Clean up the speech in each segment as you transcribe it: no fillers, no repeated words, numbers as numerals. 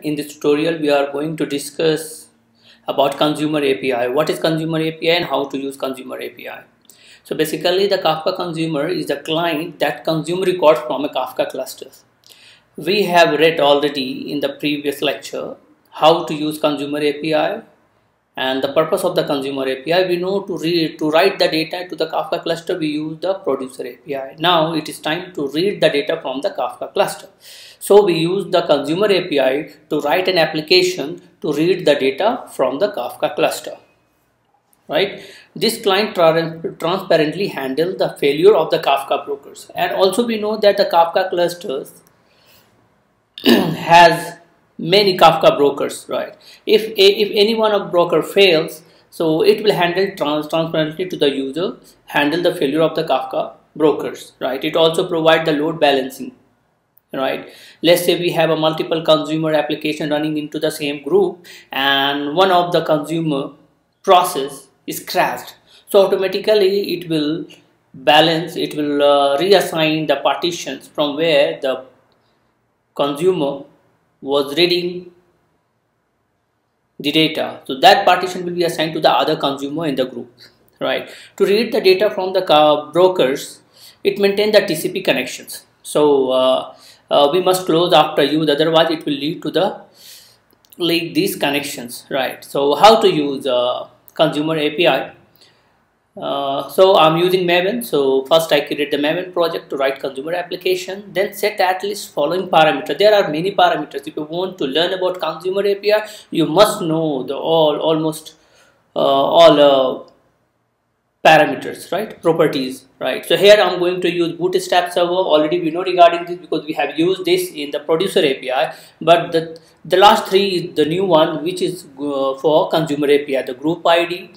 In this tutorial, we are going to discuss about consumer API. What is consumer API and how to use consumer API? So basically, the Kafka consumer is the client that consumes records from a Kafka cluster. We have read already in the previous lecture how to use consumer API and the purpose of the consumer API. We know to write the data to the Kafka cluster, we use the producer API. Now it is time to read the data from the Kafka cluster. So we use the consumer API to write an application to read the data from the Kafka cluster. Right? This client transparently handles the failure of the Kafka brokers. And also we know that the Kafka clusters has many Kafka brokers, right? If any one of broker fails, so it will handle transparently to the user, handle the failure of the Kafka brokers, right? It also provide the load balancing, right? Let's say we have a multiple consumer application running into the same group, and one of the consumer process is crashed, so automatically it will balance, it will reassign the partitions from where the consumer was reading the data. So that partition will be assigned to the other consumer in the group, right? To read the data from the brokers, it maintains the TCP connections. So we must close after use, otherwise it will lead to the these connections, right? So how to use consumer API? So I'm using Maven. So first I create the Maven project to write consumer application, then set at least following parameter. There are many parameters. If you want to learn about consumer API, you must know the almost all parameters, right? Properties, right? So here I'm going to use Bootstrap server. Already we know regarding this because we have used this in the producer API, but the last three is the new one, which is for consumer API, the group ID,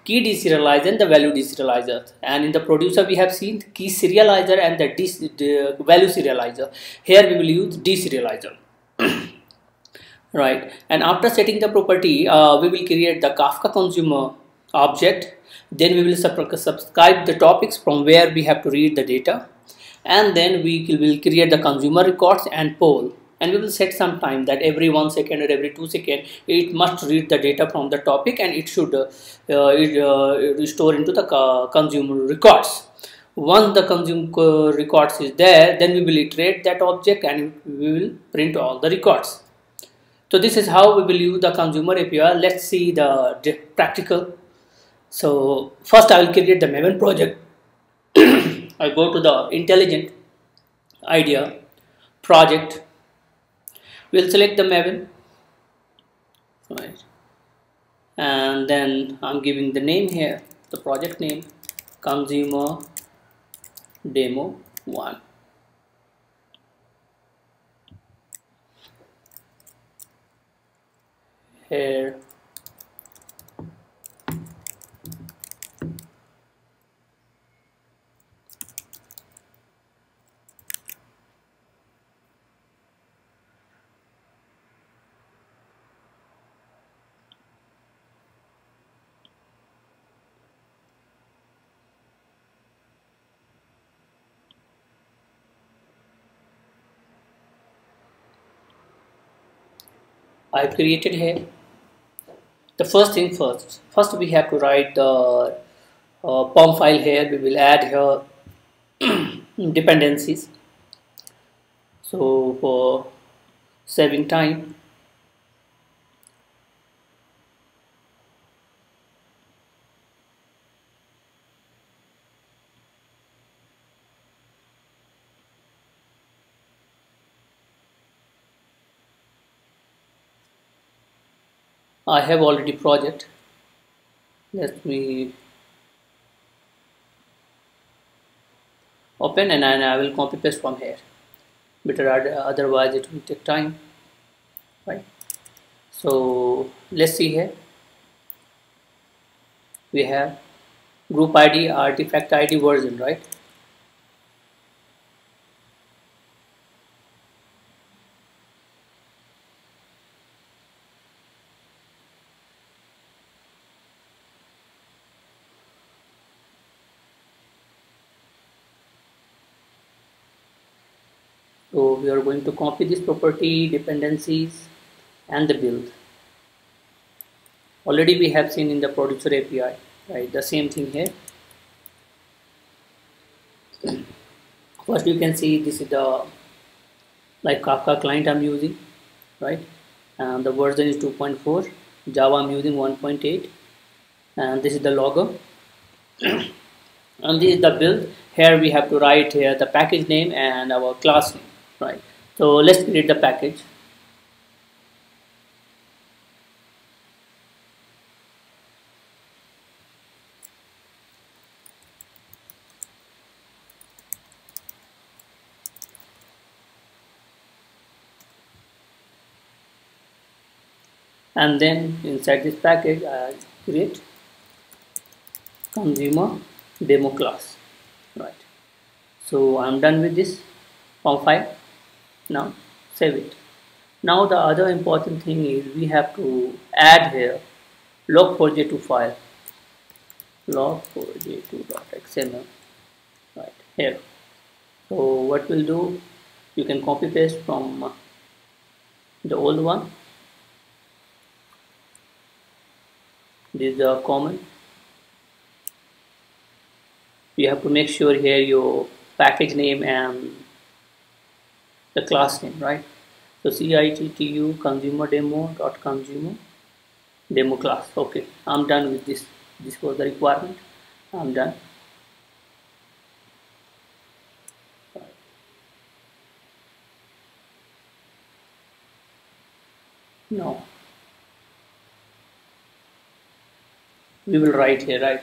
key deserializer and the value deserializer. And in the producer we have seen key serializer and the value serializer. Here we will use deserializer. Right, and after setting the property, we will create the Kafka consumer object. Then we will subscribe the topics from where we have to read the data, and then we will create the consumer records and poll, and we will set some time that every 1 second or every 2 seconds it must read the data from the topic, and it should store into the consumer records. Once the consumer records is there, then we will iterate that object and we will print all the records. So this is how we will use the consumer API. Let's see the practical. So first I will create the Maven project. I go to the intelligent idea project. We'll select the Maven, right? And then I'm giving the name here, the project name, consumer demo 1. Here I created here. The first thing first we have to write the POM file. Here we will add here dependencies. So for saving time, I have already project. Let me open and I will copy paste from here. Better otherwise it will take time, right? So let's see here. We have group ID, artifact ID, version, right? So we are going to copy this property dependencies and the build. Already we have seen in the producer API, right? The same thing here. First you can see this is the like Kafka client I'm using, right? And the version is 2.4. Java I'm using 1.8, and this is the logger. And this is the build. Here we have to write here the package name and our class name, right? So let's create the package. And then inside this package I create consumer demo class, right? So I'm done with this form file. Now save it. Now the other important thing is we have to add here log4j2 file, log4j2.xml, right here. So what we'll do, you can copy paste from the old one. This is a common. You have to make sure here your package name and the class name, right? So CITTU consumer demo class. Okay, I'm done with this. This was the requirement. I'm done. Now we will write here, right?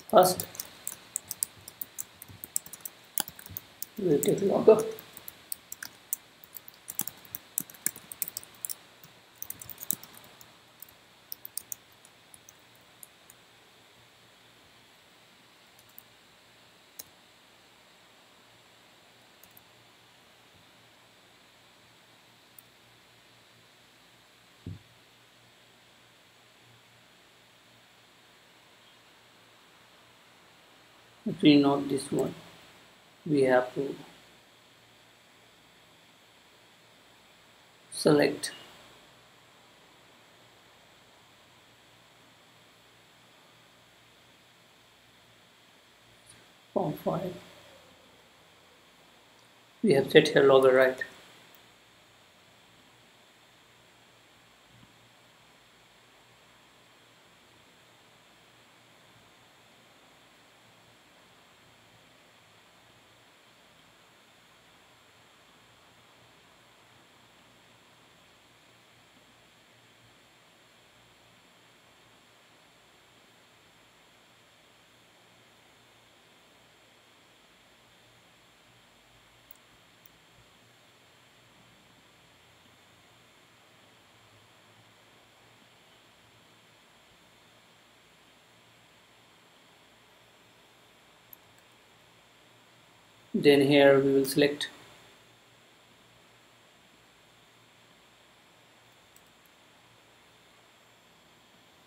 First we will take logger. Actually not this one. We have to select form file. We have set here logger, right? Then here we will select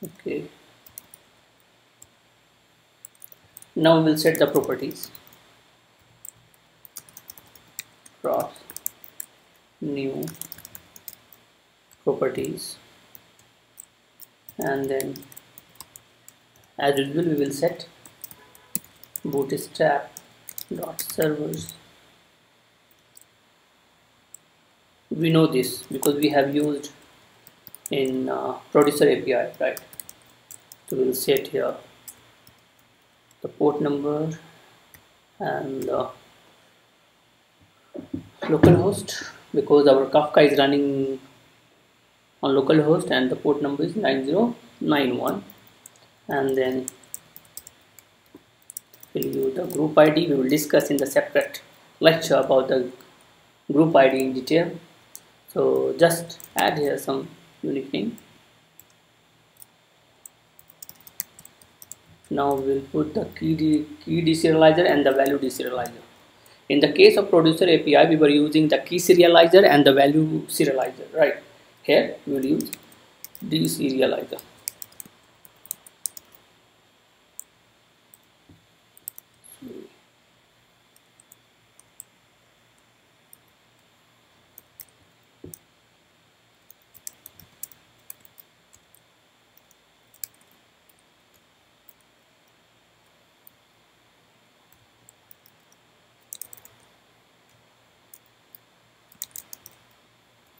okay. Now we'll set the properties. Cross new properties, and then as usual we will set bootstrap dot servers. We know this because we have used in producer API, right? So we'll set here the port number and localhost, because our Kafka is running on localhost and the port number is 9091, and then we'll use the group ID. We will discuss in the separate lecture about the group ID in detail. So just add here some unique name. Now we'll put the key deserializer and the value deserializer. In the case of producer API, we were using the key serializer and the value serializer, right? Here we will use deserializer.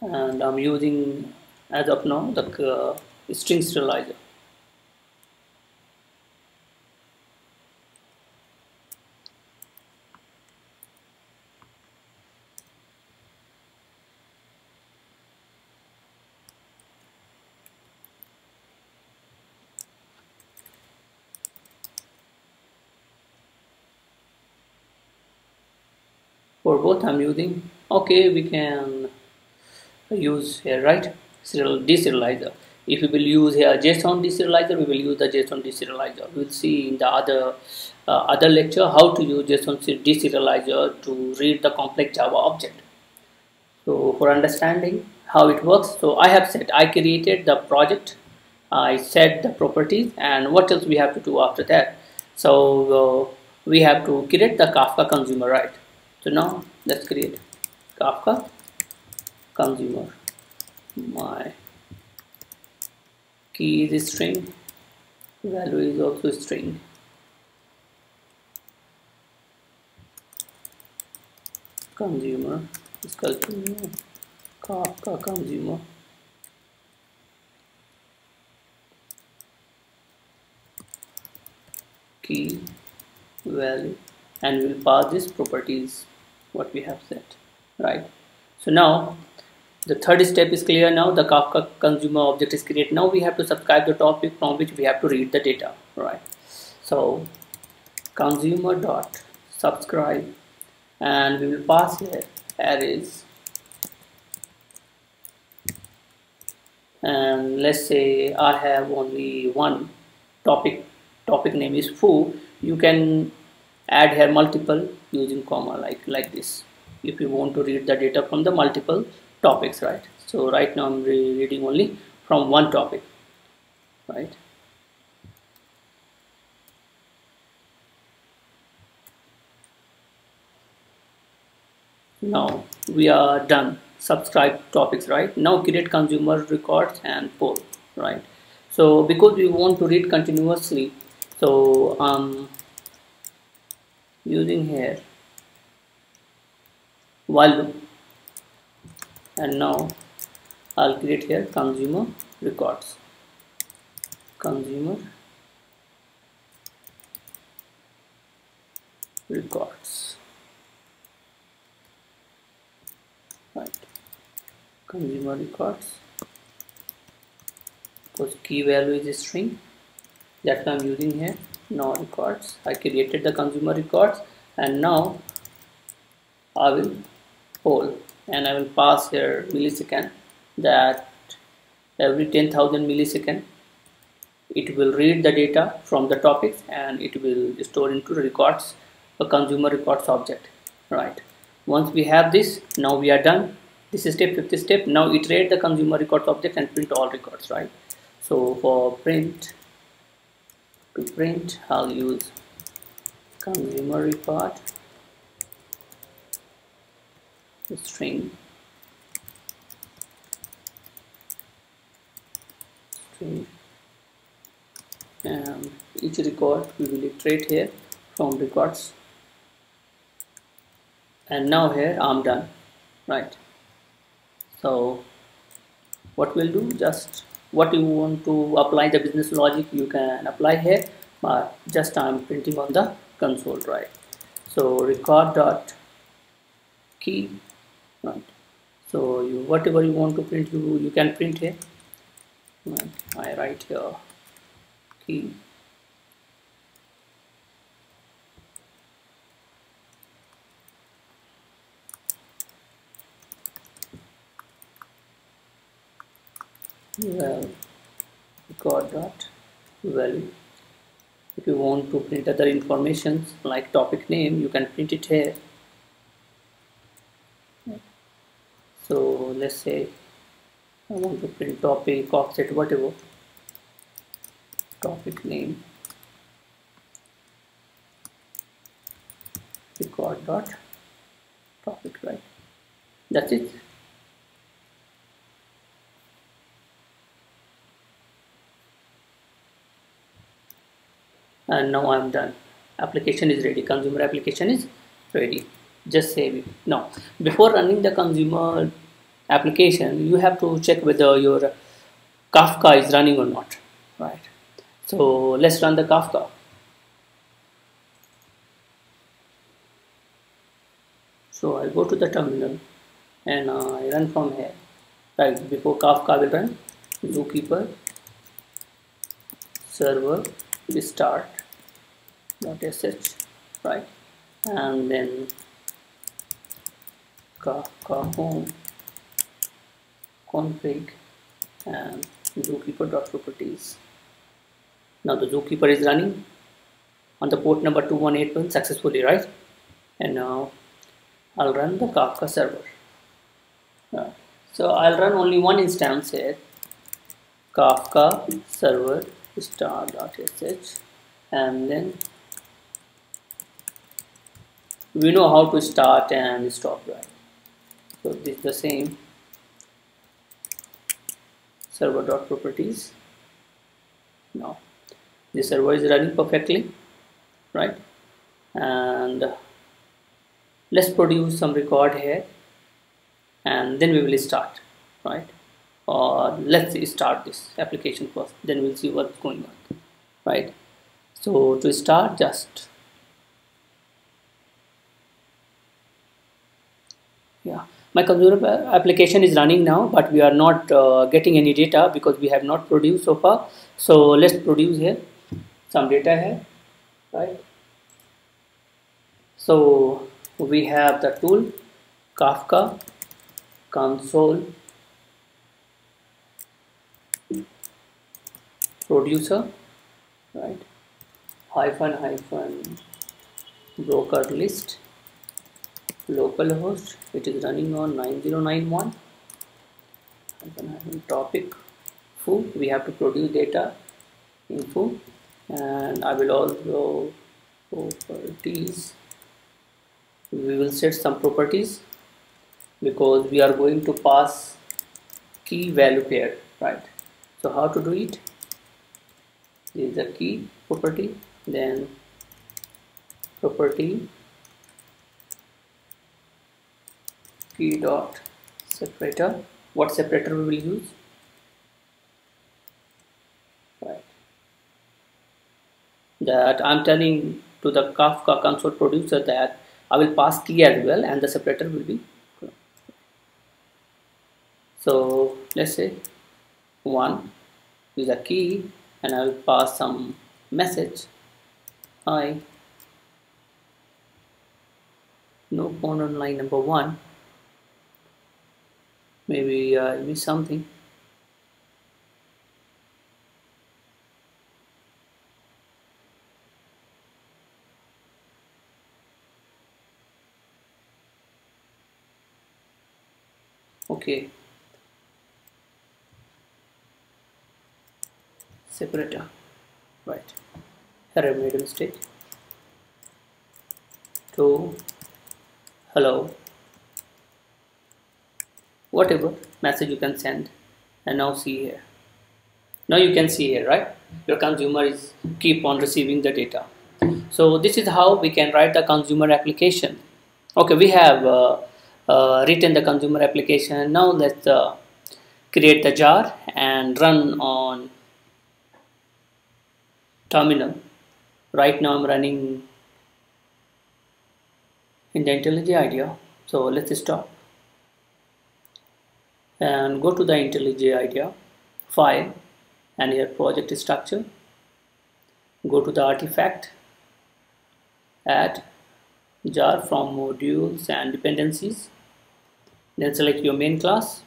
and I'm using as of now the string serializer. For both I'm using, okay, we can use here, right, serial deserializer. If we will use here JSON deserializer, we will use the JSON deserializer. We will see in the other lecture how to use JSON deserializer to read the complex Java object. So for understanding how it works, so I created the project, I set the properties, and what else we have to do after that. So we have to create the Kafka consumer, right? So now let's create Kafka consumer. My key is string, value is also string. Consumer is equal to Kafka consumer. Key value, and we'll pass this properties what we have set, right? So now the third step is clear. Now the Kafka consumer object is created. Now we have to subscribe the topic from which we have to read the data, right? So consumer dot subscribe, and we will pass here arrays, and let's say I have only one topic name is foo. You can add here multiple using comma like this if you want to read the data from the multiple topics, right? So right now I'm reading only from one topic, right? Now we are done subscribe topics, right? Now create consumer records and poll, right? So because we want to read continuously, so using here while loop, and now I'll create here consumer records, consumer records, right? Consumer records, because key value is a string, that's why I'm using here. Now records, I created the consumer records, and now I will poll, and I will pass here millisecond, that every 10,000 millisecond it will read the data from the topics and it will store into records, a consumer records object, right? Once we have this, now we are done. This is step, fifth step. Now iterate the consumer records object and print all records, right? So for print, to print I'll use consumer record string, and each record we will iterate here from records, and now here I'm done, right? So what we'll do, just what you want to apply the business logic you can apply here, but just I'm printing on the console, right? So record dot key, right? So whatever you want to print, you can print here, right? I write here key, well, record dot value. If you want to print other information like topic name, you can print it here. So let's say I want to print topic, offset, whatever, topic name, record dot topic, right? That's it. And now I'm done. Application is ready. Consumer application is ready. Just save it. Now before running the consumer application, you have to check whether your Kafka is running or not, right? So let's run the Kafka. So I go to the terminal and I run from here. Right, before Kafka will run, zookeeper server start.sh, right, and then Kafka home config and zookeeper.properties. Now the zookeeper is running on the port number 2181 successfully, right? And now I'll run the Kafka server. So I'll run only one instance here, Kafka server start.sh, and then we know how to start and stop, right? So this is the same server.properties. Now the server is running perfectly, right? And let's produce some record here and then we will start, right? Or let's start this application first, then we'll see what's going on, right? So to start, just my consumer application is running now, but we are not getting any data because we have not produced so far. So let's produce here some data here, right? So we have the tool Kafka console producer, right, hyphen broker list localhost, it is running on 9091 topic foo. We have to produce data info, and I will also properties, we will set some properties because we are going to pass key value pair, right? So how to do it? This is the key property, then property key dot separator. What separator we will use? Right. That I'm telling to the Kafka console producer that I will pass key as well, and the separator will be. So let's say 1 is a key, and I will pass some message. Hi, no phone on line number 1. Maybe I missed something. Okay. Separator, right? Here I made a mistake. To hello, whatever message you can send, and now see here. Now you can see here, right? Your consumer is keep on receiving the data. So this is how we can write the consumer application. Okay, we have written the consumer application. Now let's create the jar and run on terminal. Right now I'm running in the IntelliJ IDEA. So let's stop and go to the IntelliJ IDEA file, and here project structure, go to the artifact, add jar from modules and dependencies, then select your main class,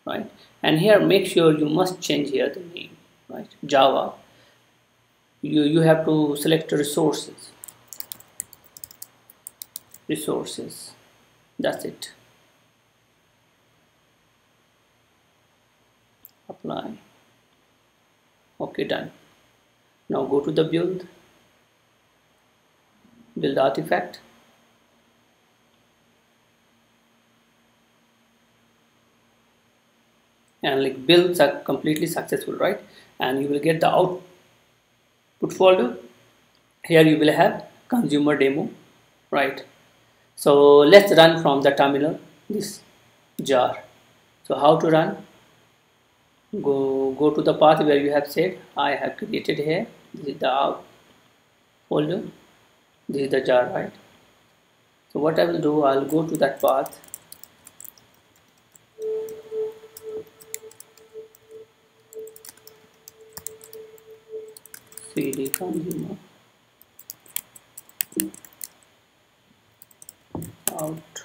right? And here make sure you must change here the name, right? Java. You have to select resources, that's it. Apply. Okay, done. Now go to the build artifact, and like builds are completely successful, right? And you will get the output folder. Here you will have consumer demo, right? So let's run from the terminal this jar. So how to run? Go to the path where you have said I have created here. This is the out folder. This is the jar, right? So what I will do, I'll go to that path. CD consumer out.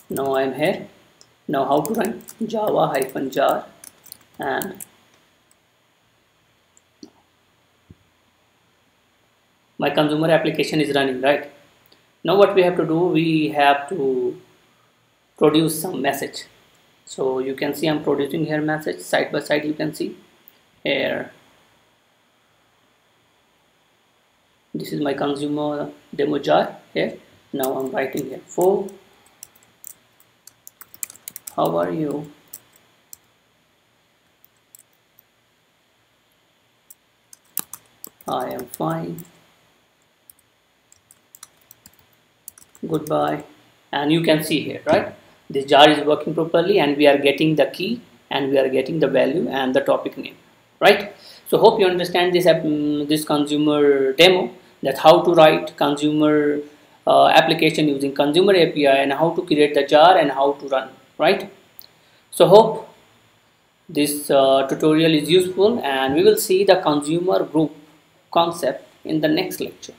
Now I am here. Now how to run? Java-jar and my consumer application is running, right? Now what we have to do, we have to produce some message. So you can see I'm producing here message side by side. You can see here, this is my consumer demo jar here. Now I'm writing here for how are you, I am fine, goodbye. And you can see here, right, this jar is working properly and we are getting the key and we are getting the value and the topic name, right? So hope you understand this this consumer demo, that how to write consumer application using consumer API and how to create the jar and how to run, right? So hope this tutorial is useful and we will see the consumer group concept in the next lecture.